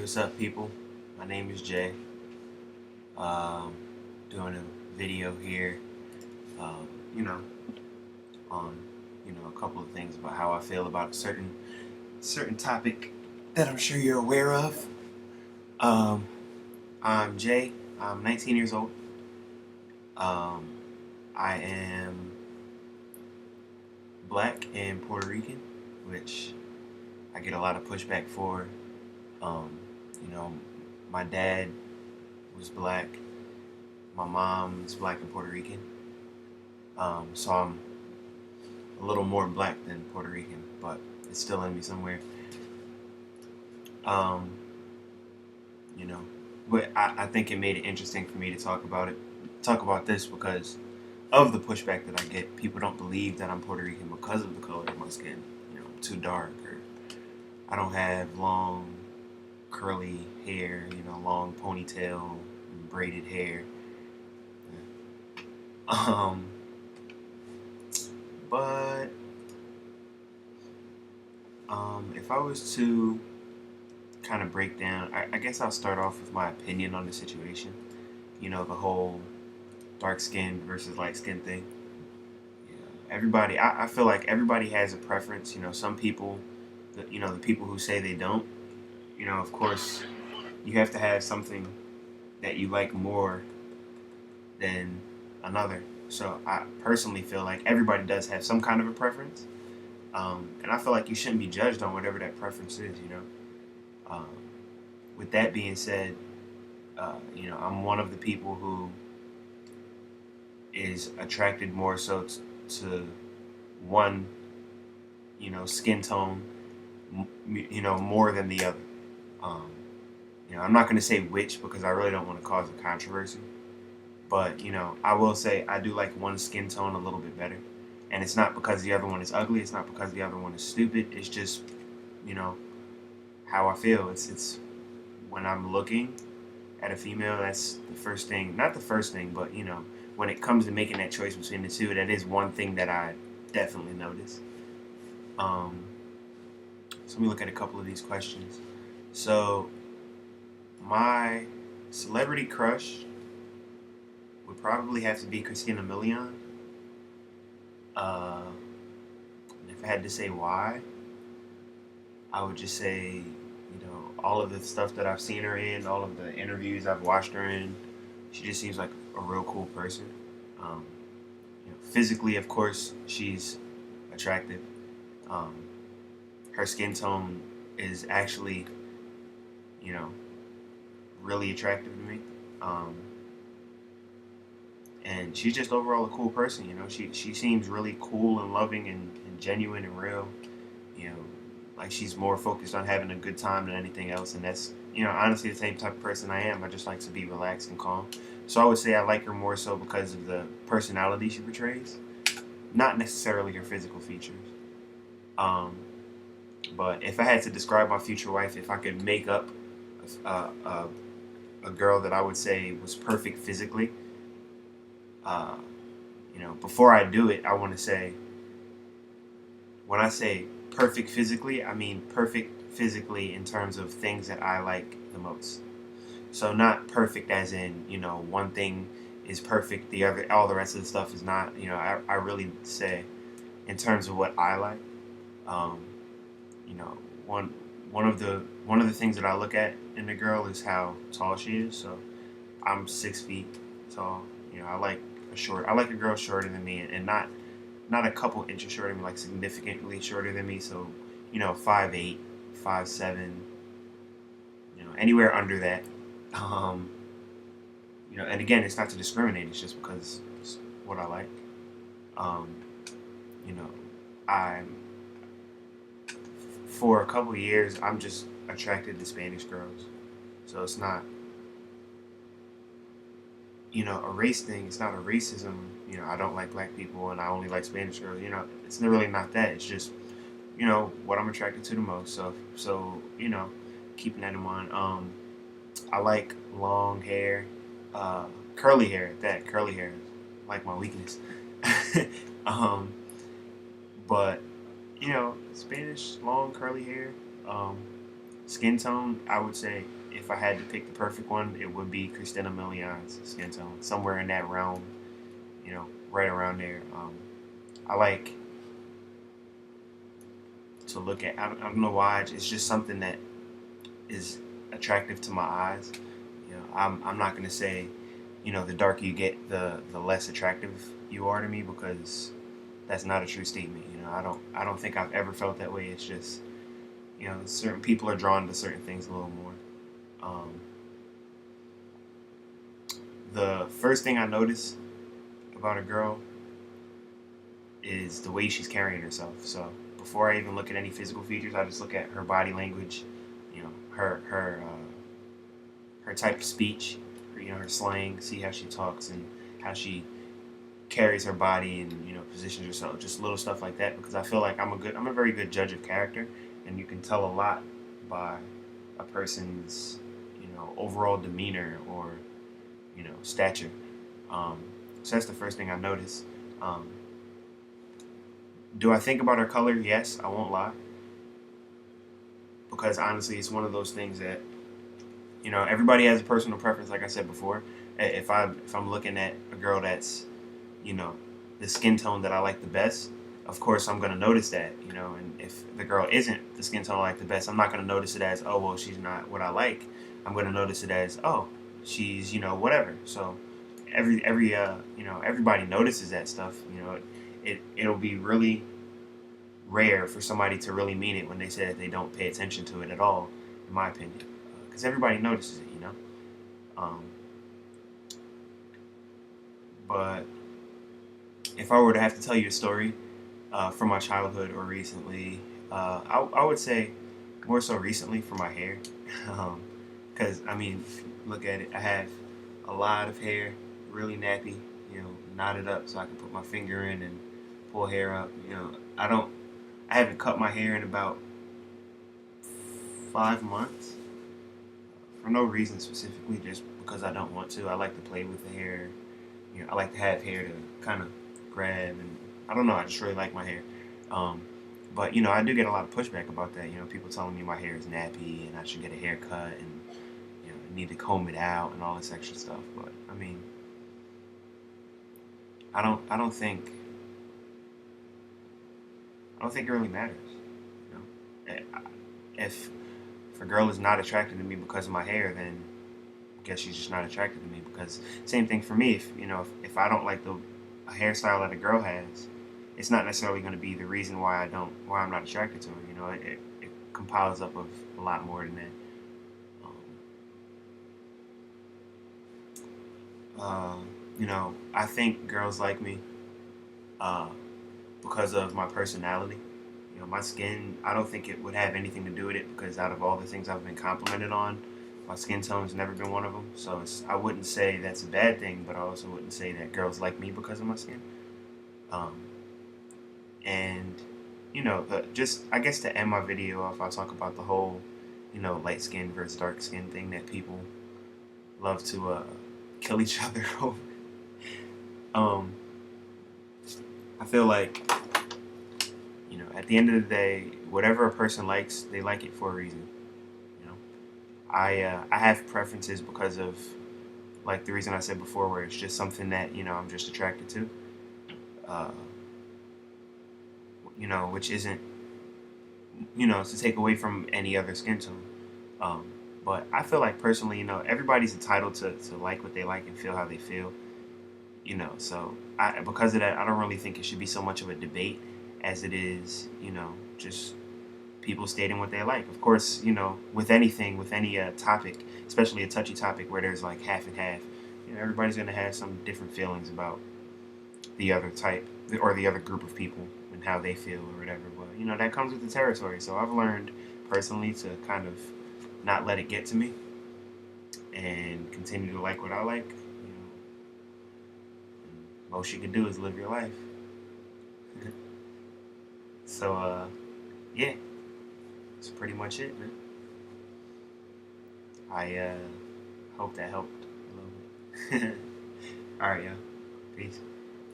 What's up, people? My name is Jay. Um, Doing a video here, um, you know, on a couple of things about how I feel about a certain topic that I'm sure you're aware of. Um, I'm Jay. I'm 19 years old. Um, I am black and Puerto Rican, which I get a lot of pushback for. Um, you know, my dad was black. My mom is black and Puerto Rican. So I'm a little more black than Puerto Rican, but it's still in me somewhere. Um, you know, but I think it made it interesting for me to talk about this because of the pushback that I get. People don't believe that I'm Puerto Rican because of the color of my skin. I'm too dark, or I don't have long, curly hair. Long ponytail, and braided hair. Um, but if I was to kind of break down, I guess I'll start off with my opinion on the situation. The whole dark skin versus light skin thing. Everybody, I feel like everybody has a preference. Some people, the people who say they don't, of course, you have to have something that you like more than another. So I personally feel like everybody does have some kind of a preference. And I feel like you shouldn't be judged on whatever that preference is. Um, with that being said, I'm one of the people who is attracted more so to one, skin tone, more than the other. Um, I'm not going to say which because I really don't want to cause a controversy. But, I will say I do like one skin tone a little bit better. And it's not because the other one is ugly. It's not because the other one is stupid. It's just, you know, how I feel. It's when I'm looking at a female, that's the first thing. Not the first thing, but, when it comes to making that choice between the two, that is one thing that I definitely notice. Um, so let me look at a couple of these questions. So, my celebrity crush would probably have to be Christina Milian. If I had to say why, I would just say, all of the stuff that I've seen her in, all of the interviews I've watched her in, she just seems like a real cool person. Um, Physically, of course, she's attractive. Um, Her skin tone is actually, you know, really attractive to me. Um, and she's just overall a cool person. She seems really cool and loving and genuine and real. You know, like she's more focused on having a good time than anything else, and that's honestly the same type of person I am. I just like to be relaxed and calm. So I would say I like her more so because of the personality she portrays, not necessarily her physical features. Um, but if I had to describe my future wife, if I could make up a, a, a girl that I would say was perfect physically, uh, before I do it, I want to say, when I say perfect physically, I mean perfect physically in terms of things that I like the most. So not perfect as in, one thing is perfect, all the rest of the stuff is not. I really say in terms of what I like. Um, you know, one one of the things that I look at in a girl is how tall she is. So I'm 6 feet tall. I like a girl shorter than me, and not a couple inches shorter than me, like significantly shorter than me. So 5'8", 5'7", anywhere under that. Um, and again, it's not to discriminate. It's just because it's what I like. Um, you know, I For a couple of years, I'm just attracted to Spanish girls. So it's not, a race thing. It's not a racism. I don't like black people and I only like Spanish girls. It's really not that. It's just, what I'm attracted to the most. So keeping that in mind. I like long hair, curly hair. Curly hair is like my weakness. um, but Spanish long curly hair, skin tone. I would say if I had to pick the perfect one, it would be Christina Milian's skin tone, somewhere in that realm, right around there. I like to look at. I don't know why. It's just something that is attractive to my eyes. I'm not gonna say, the darker you get, the less attractive you are to me, because that's not a true statement. I don't think I've ever felt that way. It's just, certain people are drawn to certain things a little more. The first thing I notice about a girl is the way she's carrying herself. So before I even look at any physical features, I just look at her body language, her type of speech, her slang, see how she talks and how she carries her body and positions herself, just little stuff like that. Because I feel like I'm a very good judge of character, and you can tell a lot by a person's overall demeanor or stature. So that's the first thing I notice. Do I think about her color? Yes, I won't lie, because honestly, it's one of those things that everybody has a personal preference. Like I said before, if I'm looking at a girl that's the skin tone that I like the best, of course I'm gonna notice that. And if the girl isn't the skin tone I like the best, I'm not gonna notice it as, oh well, she's not what I like. I'm gonna notice it as, oh, she's whatever. So everybody notices that stuff. It'll be really rare for somebody to really mean it when they say that they don't pay attention to it at all, in my opinion, because everybody notices it. Um, but if I were to have to tell you a story from my childhood or recently, I would say more so recently for my hair, because look at it. I have a lot of hair, really nappy, knotted up so I can put my finger in and pull hair up. I haven't cut my hair in about 5 months for no reason specifically, just because I don't want to. I like to play with the hair. I like to have hair to kind of grab, and I don't know. I just really like my hair. But I do get a lot of pushback about that. People telling me my hair is nappy and I should get a haircut and need to comb it out and all this extra stuff. But I don't think it really matters. If a girl is not attracted to me because of my hair, then I guess she's just not attracted to me. Because same thing for me. If I don't like a hairstyle that a girl has, it's not necessarily going to be the reason why I'm not attracted to her. It compiles up of a lot more than that. I think girls like me because of my personality. My skin, I don't think it would have anything to do with it, because out of all the things I've been complimented on, my skin tone's never been one of them. So I wouldn't say that's a bad thing, but I also wouldn't say that girls like me because of my skin. And just I guess to end my video off, I'll talk about the whole light skin versus dark skin thing that people love to kill each other over. I feel like at the end of the day, whatever a person likes, they like it for a reason. I have preferences because of like the reason I said before, where it's just something that I'm just attracted to. Which isn't to take away from any other skin tone. But I feel like personally, everybody's entitled to like what they like and feel how they feel. So because of that, I don't really think it should be so much of a debate as it is, just people stating what they like. Of course, with anything, with any topic, especially a touchy topic where there's like half and half, everybody's going to have some different feelings about the other type or the other group of people and how they feel or whatever. But, that comes with the territory. So I've learned personally to kind of not let it get to me and continue to like what I like. Most you can do is live your life. So, yeah, that's pretty much it, man. I hope that helped a little bit. All right, y'all. Peace.